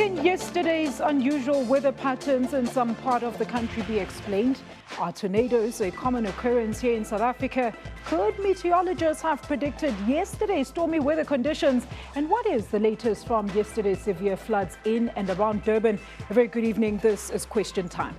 Can yesterday's unusual weather patterns in some part of the country be explained? Are tornadoes a common occurrence here in South Africa? Could meteorologists have predicted yesterday's stormy weather conditions? And what is the latest from yesterday's severe floods in and around Durban? A very good evening. This is Question Time.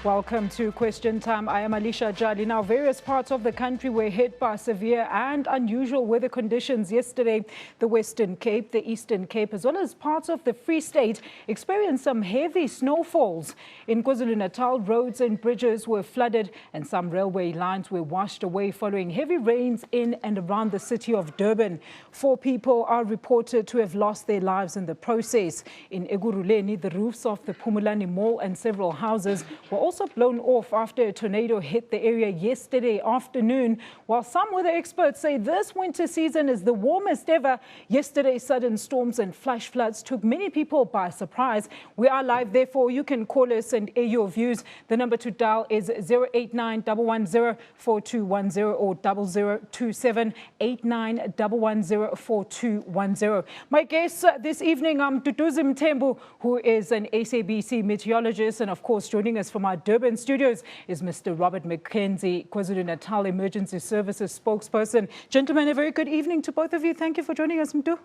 Welcome to Question Time. I am Alicia Jali. Now, various parts of the country were hit by severe and unusual weather conditions yesterday. The Western Cape, the Eastern Cape, as well as parts of the Free State experienced some heavy snowfalls. In KwaZulu-Natal, roads and bridges were flooded and some railway lines were washed away following heavy rains in and around the city of Durban. 4 people are reported to have lost their lives in the process. In Ekurhuleni, the roofs of the Phumulani Mall and several houses were also blown off after a tornado hit the area yesterday afternoon. While some weather experts say this winter season is the warmest ever, yesterday's sudden storms and flash floods took many people by surprise. We are live, therefore you can call us and air your views. The number to dial is 089-110-4210 or 0027-89-110-4210. My guests this evening, I'm Duduzi Mthembu, who is an SABC meteorologist, and of course joining us from our Durban studios is Mr. Robert McKenzie, KwaZulu-Natal Emergency Services spokesperson. Gentlemen, a very good evening to both of you. Thank you for joining us, Mdu.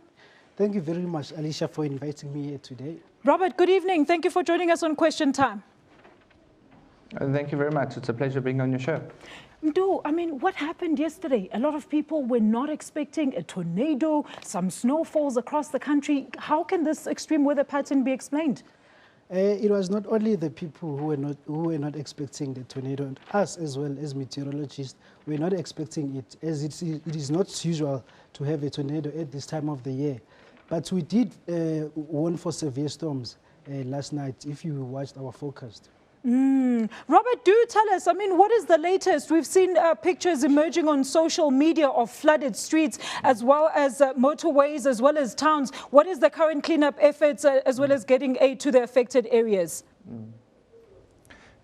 Thank you very much, Alicia, for inviting me here today. Robert, good evening. Thank you for joining us on Question Time. Thank you very much. It's a pleasure being on your show. Mdu, I mean, what happened yesterday? A lot of people were not expecting a tornado, some snowfalls across the country. How can this extreme weather pattern be explained? It was not only the people who were not expecting the tornado, and us as well as meteorologists were not expecting it, as it is not usual to have a tornado at this time of the year. But we did warn for severe storms last night, if you watched our forecast. Robert, do tell us, I mean, what is the latest? We've seen pictures emerging on social media of flooded streets, as well as motorways, as well as towns. What is the current cleanup efforts, as well as getting aid to the affected areas?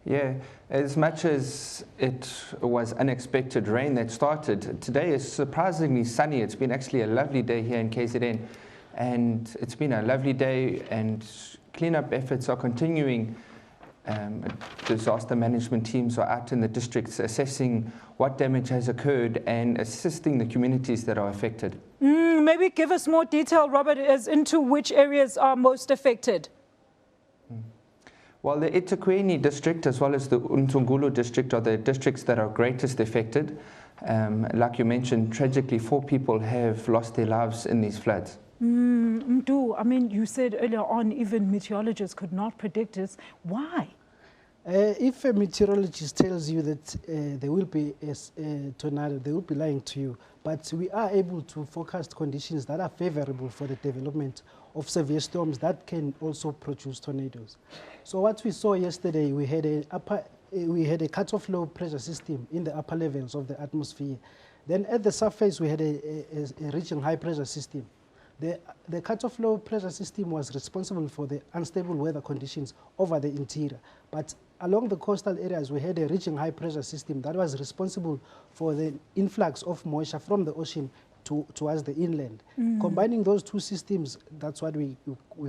Yeah, as much as it was unexpected rain that started, today is surprisingly sunny. It's been actually a lovely day here in KZN, and it's been a lovely day, and cleanup efforts are continuing. Disaster management teams are out in the districts assessing what damage has occurred and assisting the communities that are affected. Maybe give us more detail, Robert, as into which areas are most affected. Well, the Ekurhuleni district as well as the Umthungulu district are the districts that are greatest affected. Like you mentioned, tragically 4 people have lost their lives in these floods. Mdu, I mean, you said earlier on even meteorologists could not predict this. Why? If a meteorologist tells you that there will be a tornado, they will be lying to you. But we are able to forecast conditions that are favorable for the development of severe storms that can also produce tornadoes. So what we saw yesterday, we had a cut-off low pressure system in the upper levels of the atmosphere. Then at the surface, we had a reaching high pressure system. The cut-off low pressure system was responsible for the unstable weather conditions over the interior. But along the coastal areas, we had a reaching high pressure system that was responsible for the influx of moisture from the ocean towards the inland. Combining those 2 systems, that's what we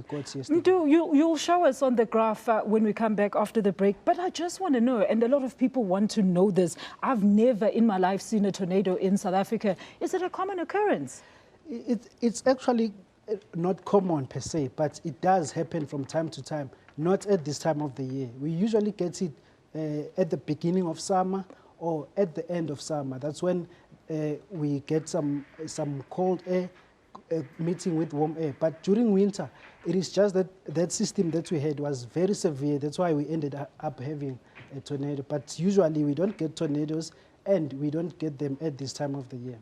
got yesterday. Mdu, you'll show us on the graph when we come back after the break. But I just want to know, and a lot of people want to know this, I've never in my life seen a tornado in South Africa. Is it a common occurrence? It's actually not common per se, but it does happen from time to time, not at this time of the year. We usually get it at the beginning of summer or at the end of summer. That's when we get some cold air meeting with warm air. But during winter, it is just that system that we had was very severe. That's why we ended up having a tornado. But usually we don't get tornadoes, and we don't get them at this time of the year.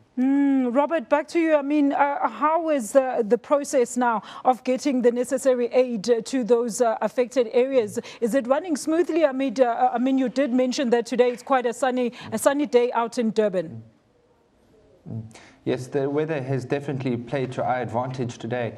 Robert, back to you. I mean, how is the process now of getting the necessary aid to those affected areas? Is it running smoothly? I mean, you did mention that today it's quite a sunny day out in Durban. Yes, the weather has definitely played to our advantage today.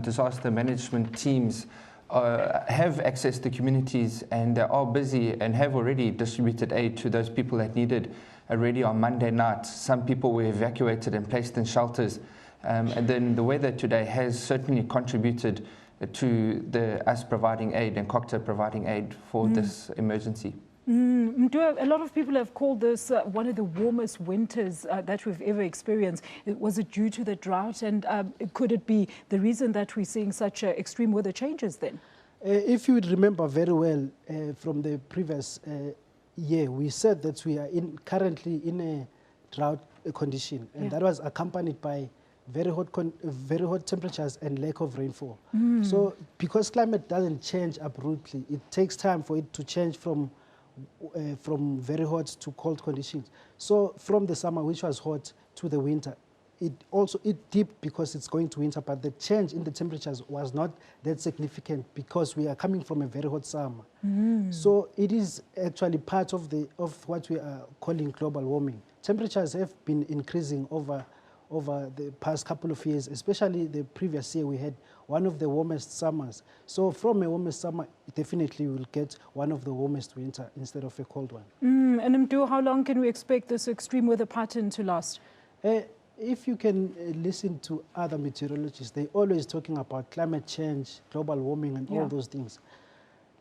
Disaster management teams have accessed the communities and are busy and have already distributed aid to those people that needed already on Monday night. Some people were evacuated and placed in shelters. And then the weather today has certainly contributed to us providing aid and COCTA providing aid for this emergency. A lot of people have called this one of the warmest winters that we've ever experienced. Was it due to the drought, and could it be the reason that we're seeing such extreme weather changes then? If you would remember very well from the previous year, we said that we are currently in a drought condition, and that was accompanied by very hot temperatures and lack of rainfall. So because climate doesn't change abruptly, it takes time for it to change from very hot to cold conditions. So from the summer, which was hot, to the winter, it dipped because it's going to winter, but the change in the temperatures was not that significant because we are coming from a very hot summer. So it is actually part of what we are calling global warming. Temperatures have been increasing over the past couple of years, especially the previous year we had one of the warmest summers. So from a warmest summer, definitely we'll get one of the warmest winter instead of a cold one. And Mdu, how long can we expect this extreme weather pattern to last? If you can listen to other meteorologists, they're always talking about climate change, global warming, and all those things.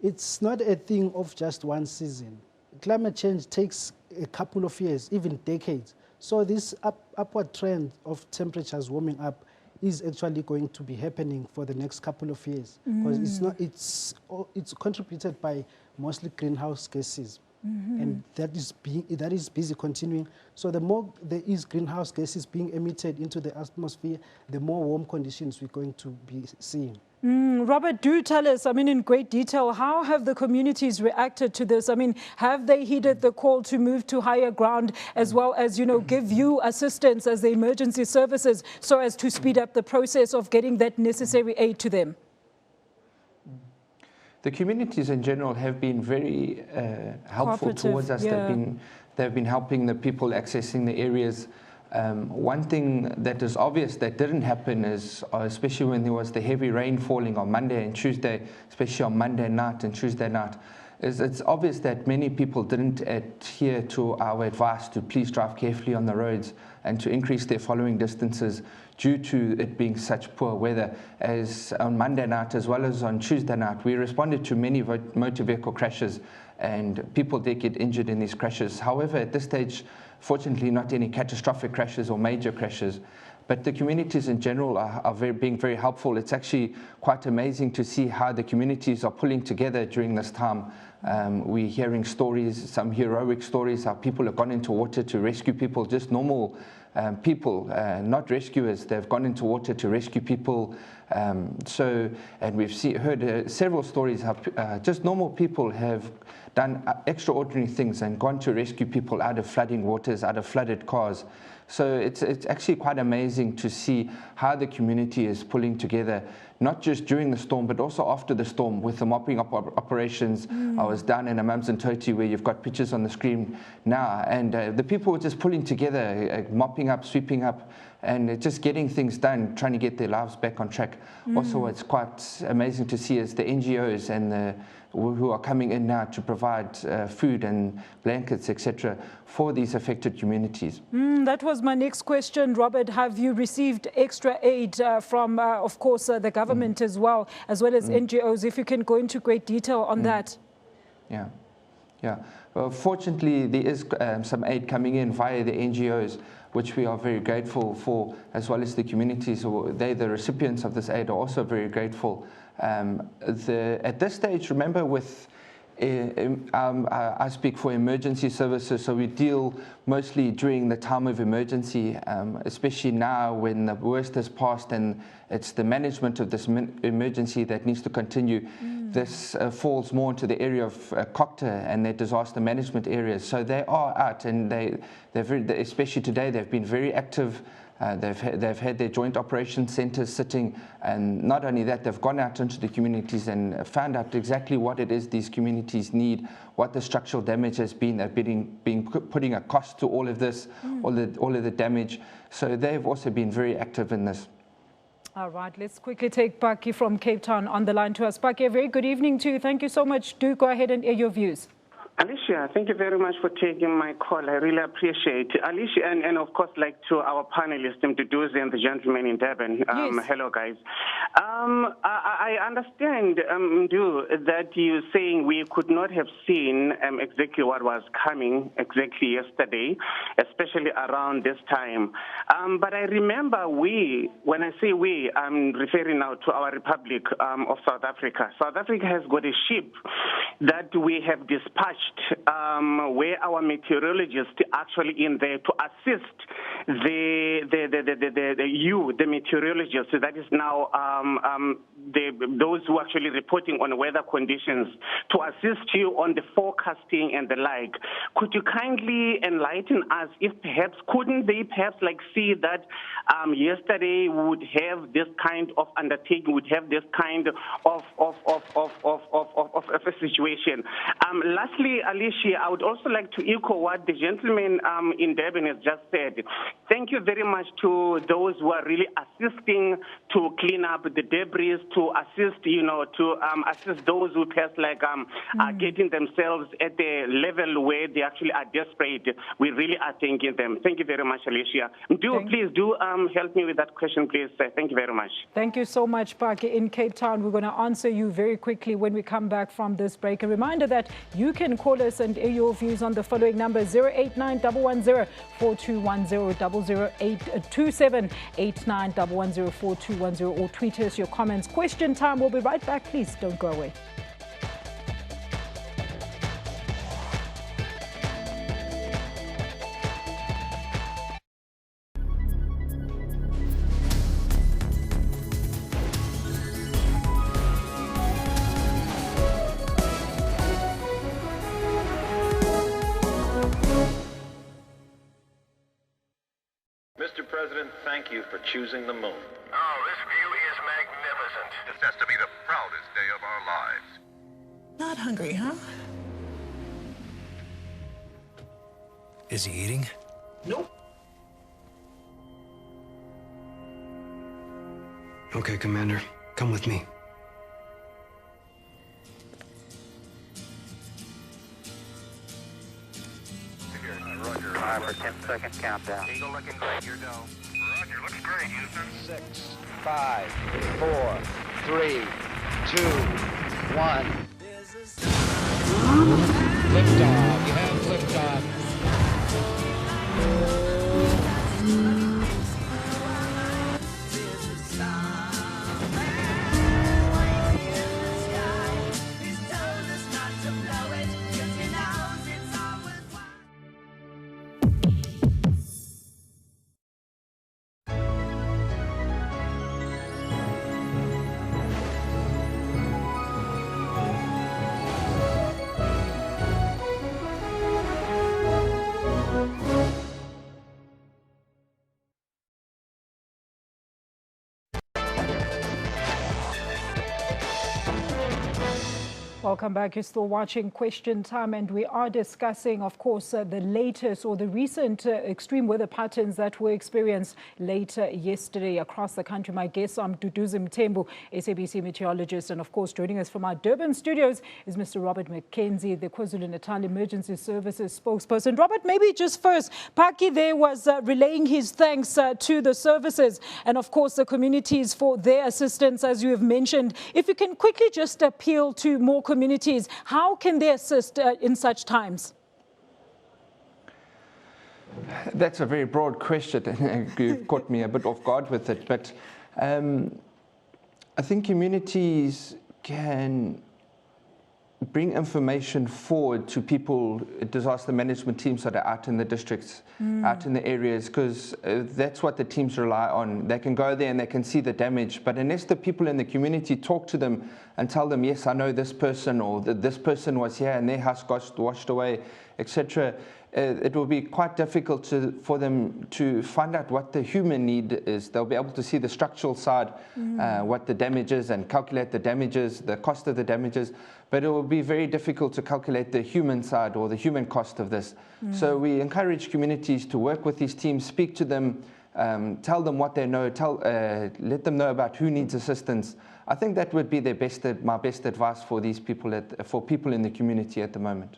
It's not a thing of just one season. Climate change takes a couple of years, even decades. So this upward trend of temperatures warming up is actually going to be happening for the next couple of years, because it's contributed by mostly greenhouse gases. And that is busy continuing. So the more there is greenhouse gases being emitted into the atmosphere, the more warm conditions we're going to be seeing. Robert, do tell us, in great detail, how have the communities reacted to this? Have they heeded the call to move to higher ground, as well as, give you assistance as the emergency services so as to speed up the process of getting that necessary aid to them? The communities in general have been very helpful towards us. They've been helping the people accessing the areas. One thing that is obvious that didn't happen is, especially when there was the heavy rain falling on Monday and Tuesday, especially on Monday night and Tuesday night, is it's obvious that many people didn't adhere to our advice to please drive carefully on the roads and to increase their following distances due to it being such poor weather. As on Monday night as well as on Tuesday night, we responded to many motor vehicle crashes, and people did get injured in these crashes. However, at this stage, fortunately, not any catastrophic crashes or major crashes. But the communities in general are being very helpful. It's actually quite amazing to see how the communities are pulling together during this time. We're hearing stories, some heroic stories, how people have gone into water to rescue people, just normal people, not rescuers. They've gone into water to rescue people. And we've heard several stories how just normal people have done extraordinary things and gone to rescue people out of flooding waters, out of flooded cars. So it's actually quite amazing to see how the community is pulling together, not just during the storm, but also after the storm with the mopping up operations. I was down in Amamzantoti, where you've got pictures on the screen now, and the people were just pulling together, mopping up, sweeping up, and just getting things done, trying to get their lives back on track. Also, it's quite amazing to see as the NGOs and who are coming in now to provide food and blankets, etc., for these affected communities. That was my next question, Robert. Have you received extra aid from, of course, the government as well as NGOs? If you can go into great detail on that. Yeah. Well, fortunately, there is some aid coming in via the NGOs, which we are very grateful for, as well as the communities. They, the recipients of this aid, are also very grateful. At this stage, remember, with I speak for emergency services, so we deal mostly during the time of emergency, especially now when the worst has passed and it's the management of this emergency that needs to continue. This falls more into the area of COCTA and their disaster management areas. So they are out, and especially today, they've been very active. They've had their joint operations centers sitting, and not only that, they've gone out into the communities and found out exactly what it is these communities need, what the structural damage has been. They've been putting a cost to all of this, all of the damage. So they've also been very active in this. All right, let's quickly take Paki from Cape Town on the line to us. Paki, a very good evening to you. Thank you so much. Do go ahead and air your views. Alicia, thank you very much for taking my call. I really appreciate it. Alicia, and of course, like to our panelists, Mduduzi and the gentleman in Durban. Yes. Hello, guys. I understand, Mdu, that you're saying we could not have seen exactly what was coming exactly yesterday, especially around this time. But I remember when I say we, I'm referring now to our Republic of South Africa. South Africa has got a ship that we have dispatched where our meteorologists actually in there to assist the meteorologists, that is now those who are actually reporting on weather conditions, to assist you on the forecasting and the like. Could you kindly enlighten us if perhaps, couldn't they perhaps like see that yesterday would have this kind of undertaking, would have this kind of a situation? Lastly, Alicia, I would also like to echo what the gentleman in Durban has just said. Thank you very much to those who are really assisting to clean up the debris, to assist, to assist those who perhaps like are getting themselves at the level where they actually are desperate. We really are thanking them. Thank you very much, Alicia. Please help me with that question, please. Thank you very much. Thank you so much, Paki. In Cape Town, we're going to answer you very quickly when we come back from this break. A reminder that you can call us and air your views on the following number: 089-110-4210, 087-89-110-4210, or tweet us your comments. Question time. We'll be right back. Please don't go away. Mr. President, thank you for choosing the moon. Oh, this view is magnificent. This has to be the proudest day of our lives. Not hungry, huh? Is he eating? Nope. Okay, Commander. Come with me. Roger, 5 or 10-second countdown. Eagle looking great, your go. Roger, looks great, Houston. 6, 5, 4, 3, 2, 1. Liftoff. You have liftoff. Welcome back. You're still watching Question Time, and we are discussing, of course, the latest or the recent extreme weather patterns that were experienced later yesterday across the country. My guest, Mduduzi Mthembu, SABC meteorologist, and of course, joining us from our Durban studios is Mr. Robert McKenzie, the KwaZulu-Natal Emergency Services spokesperson. Robert, maybe just first, Paki there was relaying his thanks to the services and, of course, the communities for their assistance, as you have mentioned. If you can quickly just appeal to more communities, how can they assist in such times? That's a very broad question. You've caught me a bit off guard with it. But I think communities can bring information forward to people, disaster management teams that are out in the districts, out in the areas, because that's what the teams rely on. They can go there and they can see the damage, but unless the people in the community talk to them and tell them, yes, I know this person, or this person was here and their house got washed away, etc., it will be quite difficult for them to find out what the human need is. They'll be able to see the structural side, what the damage is, and calculate the damages, the cost of the damages, but it will be very difficult to calculate the human side or the human cost of this. So we encourage communities to work with these teams, speak to them, tell them what they know, let them know about who needs assistance. I think that would be my best advice for these people, for people in the community at the moment.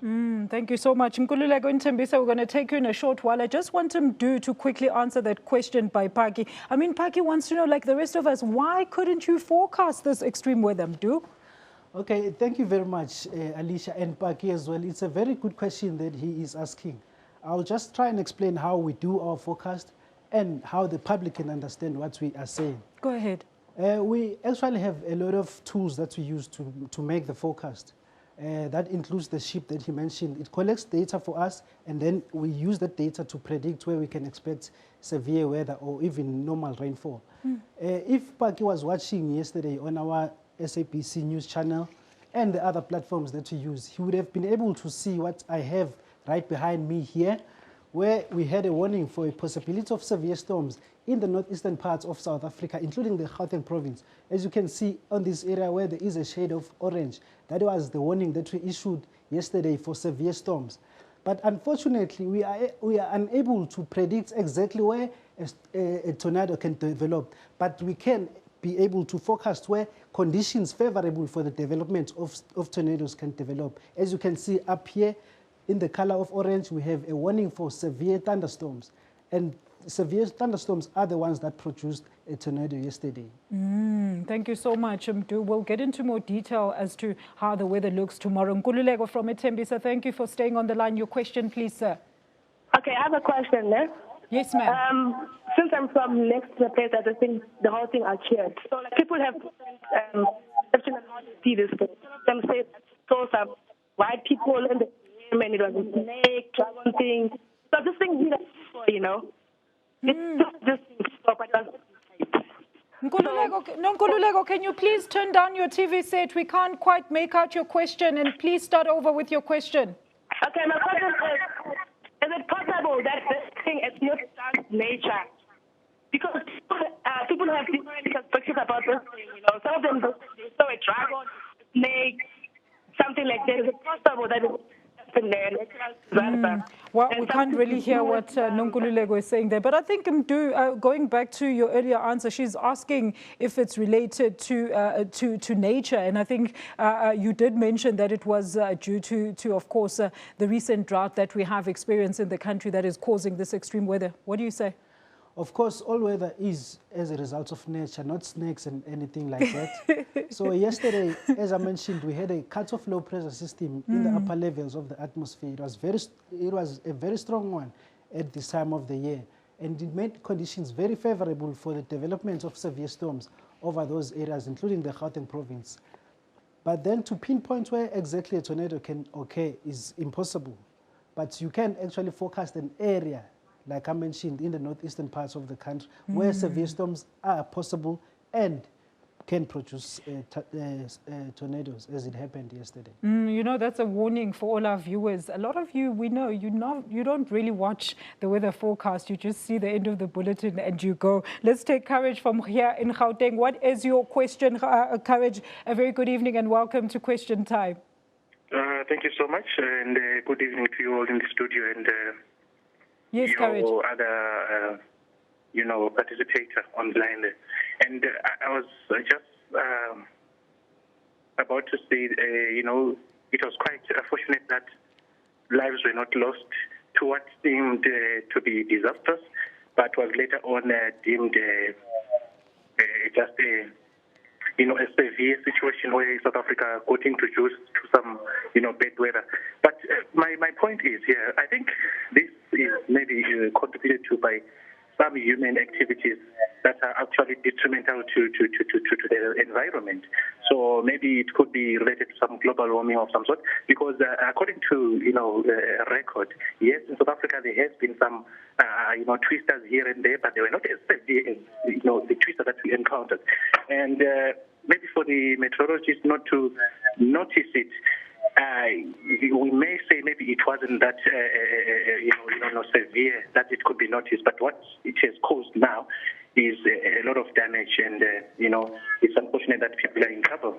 Thank you so much. Nkululeko Ntembisa, we're going to take you in a short while. I just want him to quickly answer that question by Paki. I mean, Paki wants to know, like the rest of us, why couldn't you forecast this extreme weather, Mdu? Okay, thank you very much, Alicia and Paki as well. It's a very good question that he is asking. I'll just try and explain how we do our forecast and how the public can understand what we are saying. Go ahead. We actually have a lot of tools that we use to make the forecast. That includes the ship that he mentioned. It collects data for us, and then we use that data to predict where we can expect severe weather or even normal rainfall. If Paki was watching yesterday on our SABC news channel and the other platforms that we use, he would have been able to see what I have right behind me here, where we had a warning for a possibility of severe storms in the northeastern parts of South Africa, including the Gauteng province. As you can see on this area where there is a shade of orange, that was the warning that we issued yesterday for severe storms. But unfortunately, we are unable to predict exactly where a tornado can develop, but we can be able to forecast where conditions favorable for the development of tornadoes can develop. As you can see up here, in the color of orange, we have a warning for severe thunderstorms. And severe thunderstorms are the ones that produced a tornado yesterday. Thank you so much, Mdu. We'll get into more detail as to how the weather looks tomorrow. Nkululeko from Tembisa, thank you for staying on the line. Your question, please, sir. Okay, I have a question there. Yes, ma'am. Since I'm from next to the place, I just think the whole thing are cheered. So like, people have perception on how to see this thing. Some of them say that saw some white people in the and it was a snake, dragon thing. So this thing, you know, it's just Nkululeko, can you please turn down your TV set? We can't quite make out your question, and please start over with your question. Okay, my question is it possible that this thing is not just nature? Because people have different perspectives about this thing, you know. Some of them they saw a dragon, a snake, something like that. Is it possible that it's well, we can't really hear what Nkululeko is saying there. But I think, Mdu, going back to your earlier answer, she's asking if it's related to nature. And I think you did mention that it was due to, of course, the recent drought that we have experienced in the country that is causing this extreme weather. What do you say? Of course, all weather is as a result of nature, not snakes and anything like that. So yesterday, as I mentioned, we had a cut-off low pressure system in the upper levels of the atmosphere. It was a very strong one at this time of the year, and it made conditions very favorable for the development of severe storms over those areas, including the Gauteng province. But then to pinpoint where exactly a tornado can occur is impossible. But you can actually forecast an area, like I mentioned, in the northeastern parts of the country, where severe storms are possible and can produce tornadoes, as it happened yesterday. You know, that's a warning for all our viewers. A lot of you, we know, you don't really watch the weather forecast. You just see the end of the bulletin and you go. Let's take Courage from here in Gauteng. What is your question, Courage? A very good evening and welcome to Question Time. Thank you so much, and good evening to you all in the studio and yes, Courage. Other, participator online. And I was just about to say, it was quite fortunate that lives were not lost to what seemed to be disastrous, but was later on deemed just a severe situation where South Africa got introduced to some, bad weather. But my point is here, I think this is maybe contributed to by some human activities that are actually detrimental to the environment. So maybe it could be related to some global warming of some sort, because according to, a record, yes, in South Africa there has been some, twisters here and there, but they were not as severe as, the twister that we encountered. And maybe for the meteorologists not to notice it, we may say maybe it wasn't that severe that it could be noticed, but what it has caused now is a lot of damage, and it's unfortunate that people are in trouble.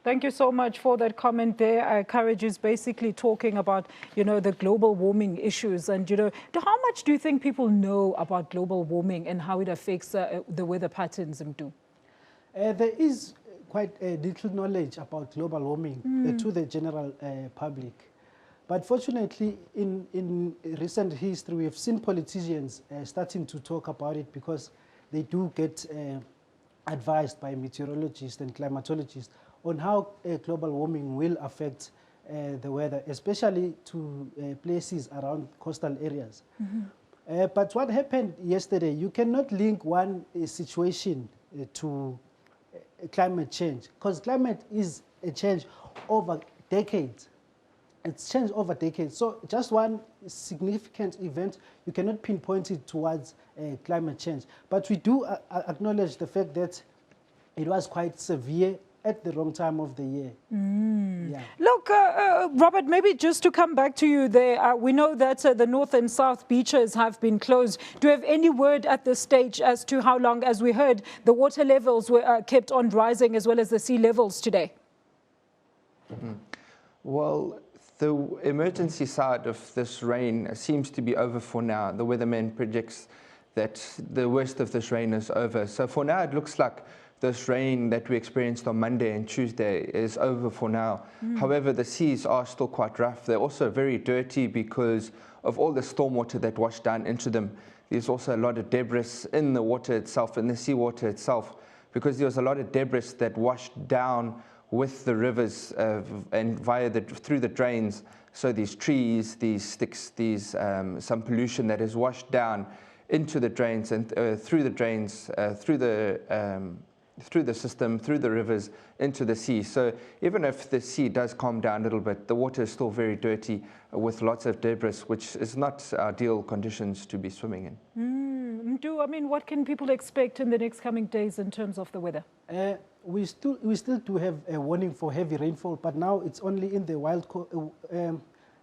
Thank you so much for that comment there. Courage is basically talking about, the global warming issues. And, how much do you think people know about global warming and how it affects the weather patterns, Mdu? There is quite little knowledge about global warming to the general public. But fortunately, in recent history, we have seen politicians starting to talk about it because they do get advised by meteorologists and climatologists on how global warming will affect the weather, especially to places around coastal areas. But what happened yesterday, you cannot link one situation to climate change, because climate is a change over decades. It's changed over decades. So just one significant event, you cannot pinpoint it towards climate change. But we do acknowledge the fact that it was quite severe at the wrong time of the year. Yeah. Look, Robert, maybe just to come back to you there, we know that the north and south beaches have been closed. Do you have any word at this stage as to how long? As we heard, the water levels were kept on rising as well as the sea levels today. Well, the emergency side of this rain seems to be over for now. The weatherman predicts that the worst of this rain is over. So for now, it looks like this rain that we experienced on Monday and Tuesday is over for now. However, the seas are still quite rough. They're also very dirty because of all the stormwater that washed down into them. There's also a lot of debris in the water itself, in the seawater itself, because there was a lot of debris that washed down with the rivers and through the drains. So these trees, these sticks, some pollution that is washed down into the drains and through the drains, through the system, through the rivers, into the sea. So even if the sea does calm down a little bit, the water is still very dirty with lots of debris, which is not ideal conditions to be swimming in. What can people expect in the next coming days in terms of the weather? We still do have a warning for heavy rainfall, but now it's only in the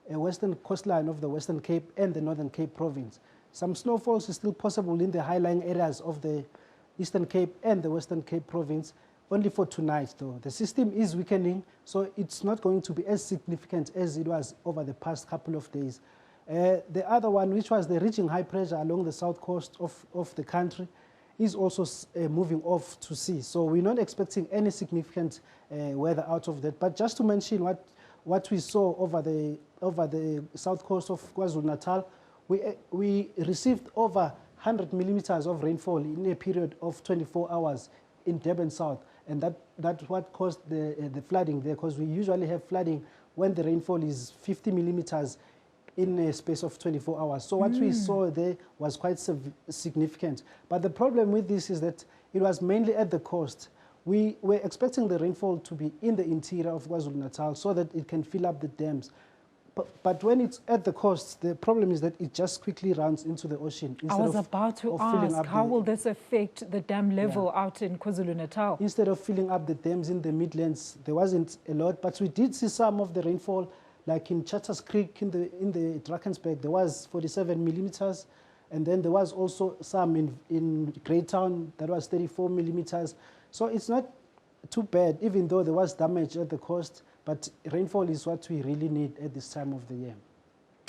western coastline of the Western Cape and the Northern Cape province. Some snowfalls is still possible in the high-lying areas of the Eastern Cape and the Western Cape province, only for tonight though. The system is weakening, so it's not going to be as significant as it was over the past couple of days. The other one, which was the reaching high pressure along the south coast of the country, is also moving off to sea. So we're not expecting any significant weather out of that. But just to mention what we saw over the south coast of KwaZulu-Natal, we received over 100 millimeters of rainfall in a period of 24 hours in Durban South. And that's what caused the flooding there, because we usually have flooding when the rainfall is 50 millimeters in a space of 24 hours. So what we saw there was quite significant. But the problem with this is that it was mainly at the coast. We were expecting the rainfall to be in the interior of KwaZulu-Natal so that it can fill up the dams. But when it's at the coast, the problem is that it just quickly runs into the ocean. I was about to ask, how will this affect the dam level out in KwaZulu-Natal? Instead of filling up the dams in the Midlands, there wasn't a lot, but we did see some of the rainfall, like in Chatters Creek in the Drakensberg, there was 47 millimeters. And then there was also some in Greytown, that was 34 millimeters. So it's not too bad, even though there was damage at the coast, but rainfall is what we really need at this time of the year.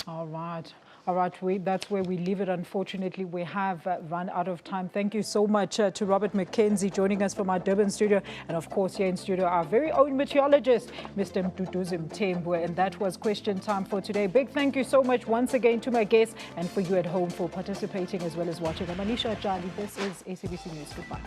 All right. That's where we leave it. Unfortunately, we have run out of time. Thank you so much to Robert McKenzie joining us from our Durban studio. And of course, here in studio, our very own meteorologist, Mr. Mduduzi Mthembwe. And that was question time for today. Big thank you so much once again to my guests and for you at home for participating as well as watching. I'm Alicia Jali. This is SABC News. Goodbye.